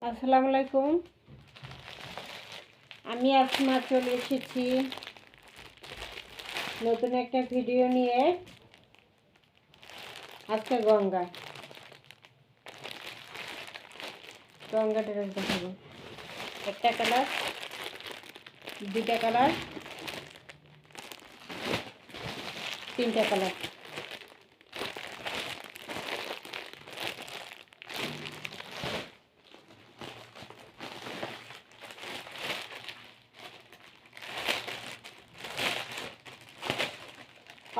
আসসালামু আলাইকুম। আমি আসমা চলে এসেছি নতুন একটা ভিডিও নিয়ে। আজকে গঙ্গা ড্রেস দেখাবো। একটা কালার, দুটা কালার, তিনটা কালার।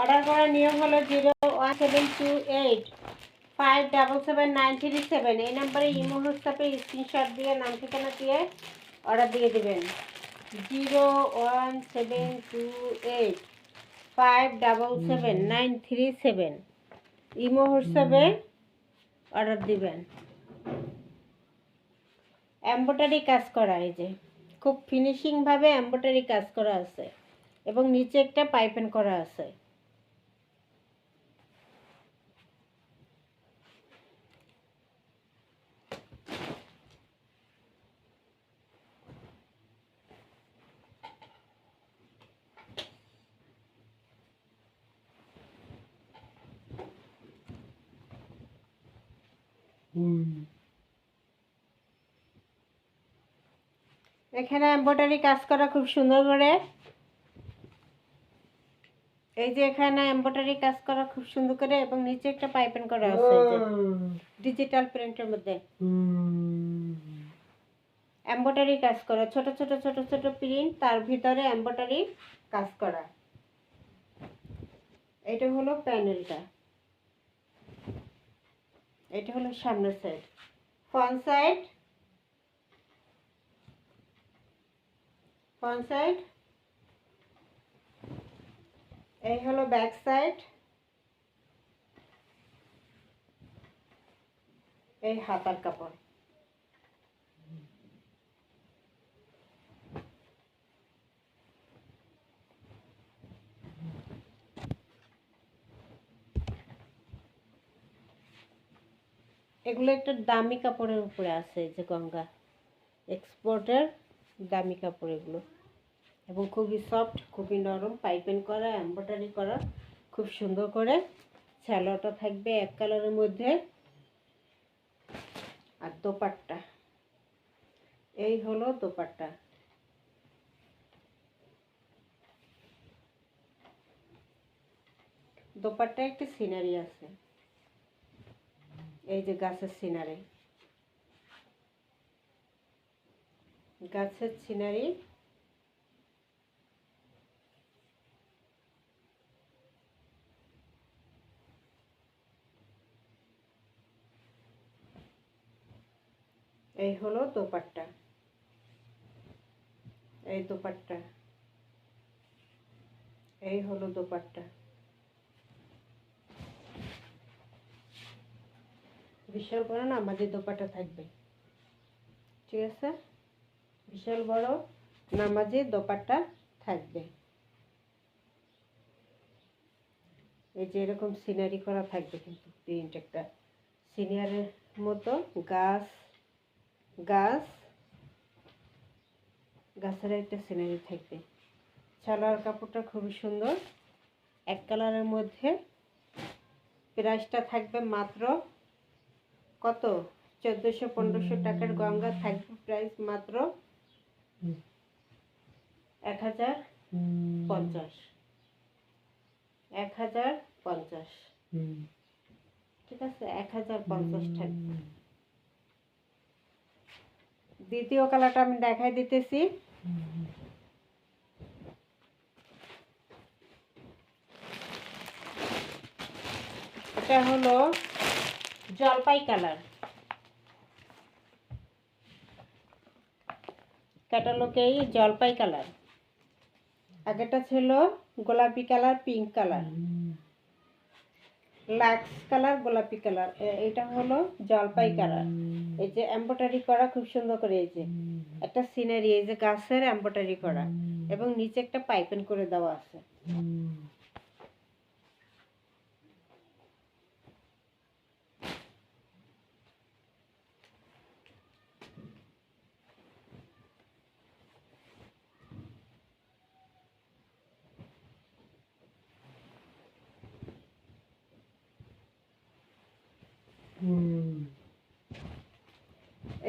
অর্ডার করার নিয়ম হলো 01728577937। এই নাম্বারে ইমো হোয়াটসঅ্যাপে স্ক্রিনশট দিয়ে নাম ঠিকানা দিয়ে অর্ডার দিয়ে দেবেন। 01728577937 ইমো হোয়াটসঅ্যাপে অর্ডার দিবেন। এমব্রয়ডারি কাজ করা, এই যে খুব ফিনিশিংভাবে এমব্রয়ডারি কাজ করা আছে এবং নিচে একটা পাইপিং করা আছে। এখানে এমব্রয়ডারি কাজ করা খুব সুন্দর করে। এই যে এখানে এমব্রয়ডারি কাজ করা খুব সুন্দর করে এবং নিচে একটা পাইপিং করা আছে ডিজিটাল প্রিন্টের মধ্যে। এমব্রয়ডারি কাজ করা, ছোট ছোট ছোট ছোট প্রিন্ট, তার ভিতরে এমব্রয়ডারি কাজ করা। এটা হলো প্যানেলটা, এটা হলো সামনের side, front side, front side. এই হলো ব্যাক সাইড, এই হাতার কাপড়। এগুলো একটা দামি কাপড়ের উপরে আছে, এই যে গঙ্গা এক্সপোর্টের দামি কাপড় এগুলো, এবং খুবই সফট, খুবই নরম, পাইপিং করা, এমব্রয়ডারি করা, খুব সুন্দর করে। স্যালোটা থাকবে এক কালারের মধ্যে। আর দোপাট্টা, এই হলো দোপাট্টা। দোপাট্টা একটা সিনারি আছে, এই যে গাছের সিনারি, গাছের সিনারি। এই হলো দোপাট্টা, এই দোপাট্টা, এই হলো দোপাট্টা। বিশাল বড় না আমাদের দোপাট্টা থাকবে, ঠিক আছে? বিশাল বড় নামাজি দোপাট্টা থাকবে। এই যে এরকম সিনারি করা থাকবে, কিন্তু প্রিন্ট একটা সিনিয়রের মতো, গাছ গাছ গাছের একটা সিনারি থাকবে। সালোয়ার কাপড়টা খুবই সুন্দর, এক কালারের মধ্যে। প্রাইসটা থাকবে মাত্র কত, 1400-1500 টাকার গঙ্গা থাকবে প্রাইস মাত্র 1050। 1050, ঠিক আছে? 1050 থাকবে। দ্বিতীয় কালারটা আমি দেখাই দিতেছি। এটা হলো জলপাই কালার, ক্যাটালগেই জলপাই কালার। আগেটা ছিল গোলাপি colour, pink colour, lux colour, গোলাপি কালার। এটা হলো জলপাই কালার। এই যে এমব্রয়ডারি করা খুব সুন্দর করে, এই যে একটা সিনারি, এই যে গাছের এমব্রয়ডারি করা, এবং নিচে একটা পাইপিং করে দেওয়া আছে।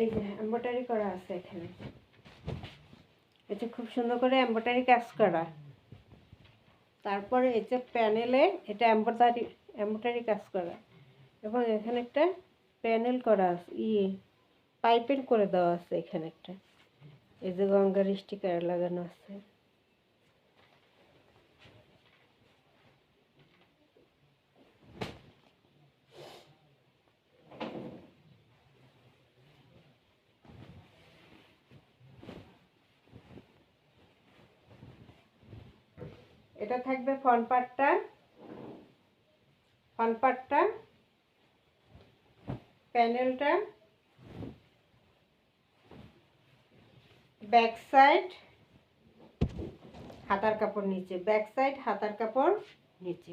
এই যে এমব্রয়ডারি করা আছে এখানে, এটা খুব সুন্দর করে এমব্রয়ডারি কাজ করা। তারপরে এই যে প্যানেলে এটা এমব্রয়ডারি কাজ করা, এবং এখানে একটা প্যানেল করা আছে, পাইপের করে দেওয়া আছে এখানে একটা। এই যে গঙ্গার স্টিকার লাগানো আছে। এটা থাকবে ফ্রন্ট পার্টটা, প্যানেলটা, ব্যাক সাইড হাতার কাপড় নিচে, ব্যাক সাইড হাতার কাপড় নিচে।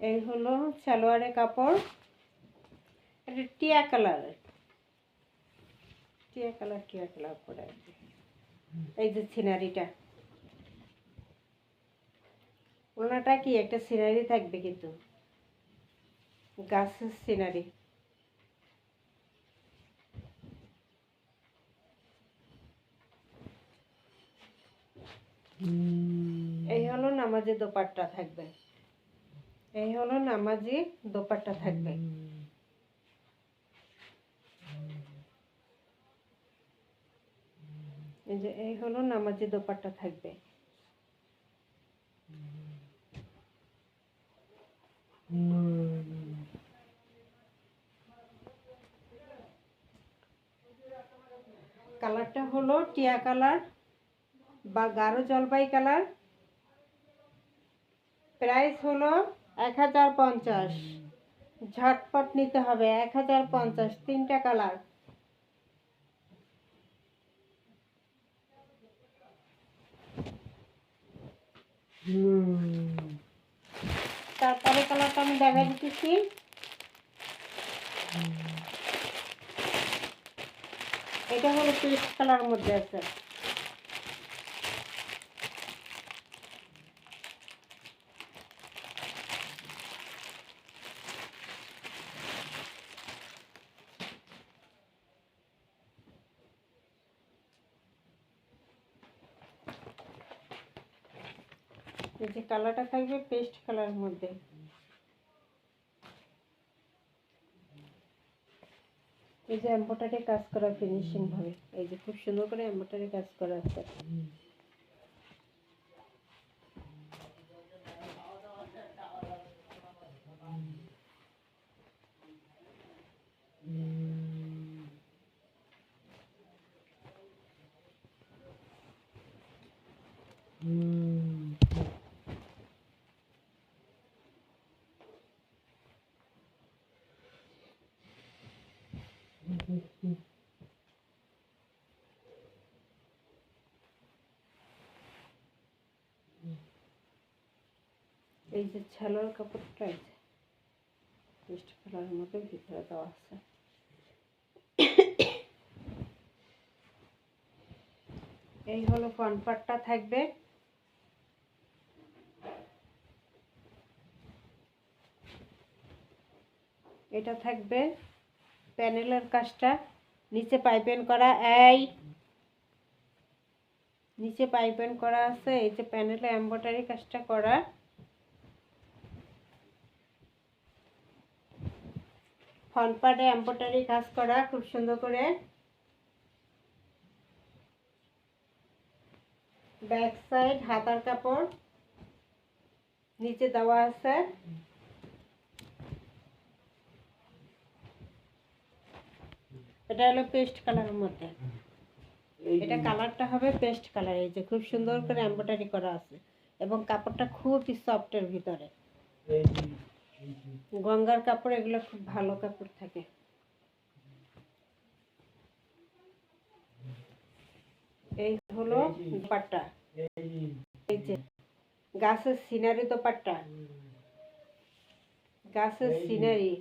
এই হলো সালোয়ারের কাপড়, এটা টিয়া কালার করে। এই যে সিনারিটা, ওনাটা কি একটা সিনারি থাকবে, কিন্তু গাছের সিনারি। এই হলো নামাজি দোপাট্টা থাকবে, এই হলো নামাজি দোপাট্টা থাকবে। এই যে এই হলো নামাজি দোপাট্টা থাকবে। কালারটা হলো টিয়া কালার বা গাঢ় জলপাই কালার। প্রাইস হলো 1050। ঝটপট নিতে হবে, 1050, 3টা কালার। তারপরে কালারটা আমি দেখা দিতেছি। এটা হলো পেস্ট কালার মধ্যে আছে। এই যে কালারটা থাকবে পেস্ট কালারের মধ্যে। এই যে এমব্রয়ডারি কাজ করা ফিনিশিং ভাবে, এই যে খুব সুন্দর করে এমব্রয়ডারি কাজ করা আছে। এই যে ছালোয়ার কাপড়টা পেস্ট কালারের মধ্যে ভিতরে দেওয়া আছে। এই হলো ফ্রন্ট পার্টটা থাকবে। এটা থাকবে প্যানেলের কাজটা, নিচে পাইপিং করা, নিচে পাইপিং করা আছে। এই যে প্যানেলে এমব্রয়ডারি কাজটা করা। ফ্রন্ট পার্টে এমব্রয়ডারি কাজ করা খুব সুন্দর করে। ব্যাক সাইড হাতার কাপড় নিচে দেওয়া আছে। এটা হলো পেস্ট কালারের মধ্যে, এটা কালারটা হবে পেস্ট কালার। এই যে খুব সুন্দর করে এমব্রয়ডারি করা আছে, এবং কাপড়টা খুবই সফটের ভিতরে। গঙ্গার কাপড় এগুলো খুব ভালো কাপড় থাকে। এই হলো দোপাট্টা, এই যে গাছের সিনারি দোপাট্টা, গাছের সিনারি।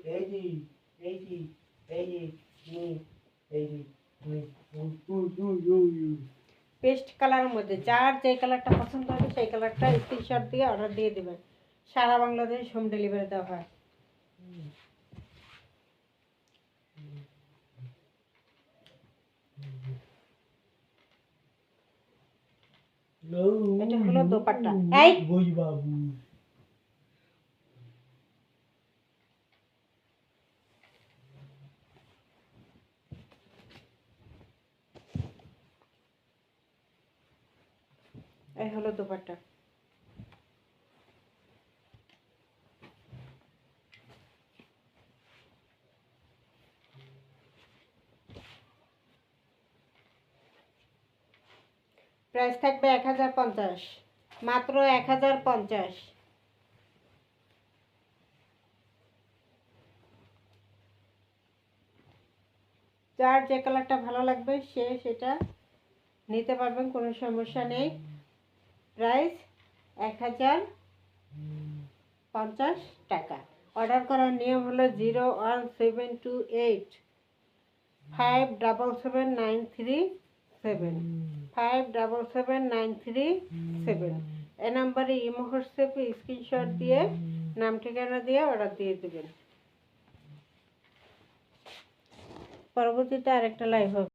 পেস্ট কালারের মধ্যে যার যে কালারটা পছন্দ হবে সেই কালারটা স্ক্রিনশট দিয়ে অর্ডার দিয়ে দেবেন। সারা বাংলাদেশ হোম ডেলিভারি দেওয়া হয়। এটা হলো দোপাট্টা। এই এই হলো দোপাট্টা। প্রাইস থাকবে 1050, মাত্র 1050। যার যে কালারটা ভালো লাগবে সে সেটা নিতে পারবেন, কোনো সমস্যা নেই। প্রাইস 1050 টাকা। অর্ডার করার নিয়ম হলো 01728577937 577937। এ নাম্বারে ইমো হোয়াটসঅ্যাপে স্ক্রিনশট দিয়ে নাম ঠিকানা দিয়ে অর্ডার দিয়ে দেবেন। পরবর্তীতে আরেকটা লাইভ হবে।